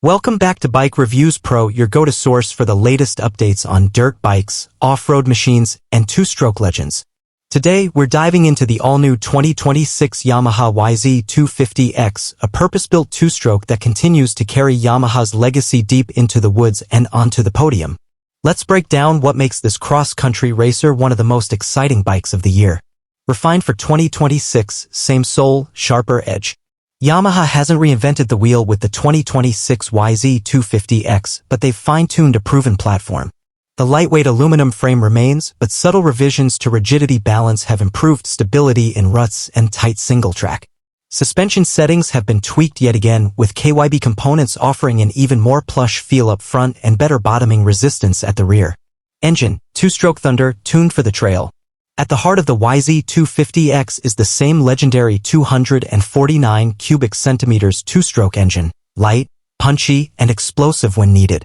Welcome back to Bike Reviews Pro, your go-to source for the latest updates on dirt bikes, off-road machines, and two-stroke legends. Today, we're diving into the all-new 2026 Yamaha YZ250X, a purpose-built two-stroke that continues to carry Yamaha's legacy deep into the woods and onto the podium. Let's break down what makes this cross-country racer one of the most exciting bikes of the year. Refined for 2026, same sole, sharper edge. Yamaha hasn't reinvented the wheel with the 2026 YZ250X, but they've fine-tuned a proven platform. The lightweight aluminum frame remains, but subtle revisions to rigidity balance have improved stability in ruts and tight single-track. Suspension settings have been tweaked yet again, with KYB components offering an even more plush feel up front and better bottoming resistance at the rear. Engine, two-stroke Thunder, tuned for the trail. At the heart of the YZ250X is the same legendary 249 cubic centimeters two-stroke engine, light, punchy, and explosive when needed.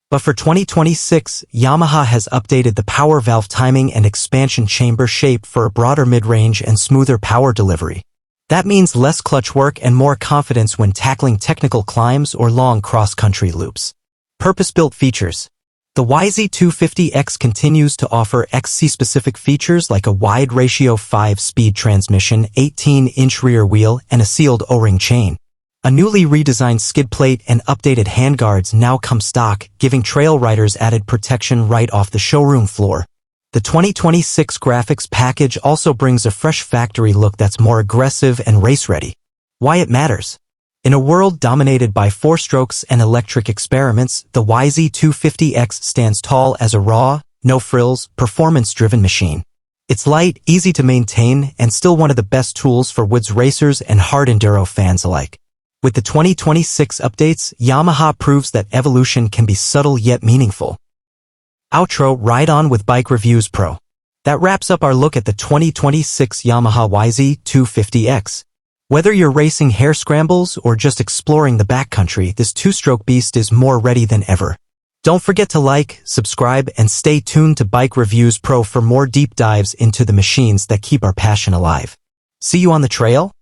But for 2026, Yamaha has updated the power valve timing and expansion chamber shape for a broader mid-range and smoother power delivery. That means less clutch work and more confidence when tackling technical climbs or long cross-country loops. Purpose-built features. The YZ250X continues to offer XC-specific features like a wide ratio 5-speed transmission, 18-inch rear wheel, and a sealed O-ring chain. A newly redesigned skid plate and updated handguards now come stock, giving trail riders added protection right off the showroom floor. The 2026 graphics package also brings a fresh factory look that's more aggressive and race-ready. Why it matters? In a world dominated by four-strokes and electric experiments, the YZ250X stands tall as a raw, no-frills, performance-driven machine. It's light, easy to maintain, and still one of the best tools for woods racers and hard enduro fans alike. With the 2026 updates, Yamaha proves that evolution can be subtle yet meaningful. Outro, ride on with Bike Reviews Pro. That wraps up our look at the 2026 Yamaha YZ250X. Whether you're racing hare scrambles or just exploring the backcountry, this two-stroke beast is more ready than ever. Don't forget to like, subscribe, and stay tuned to Bike Reviews Pro for more deep dives into the machines that keep our passion alive. See you on the trail?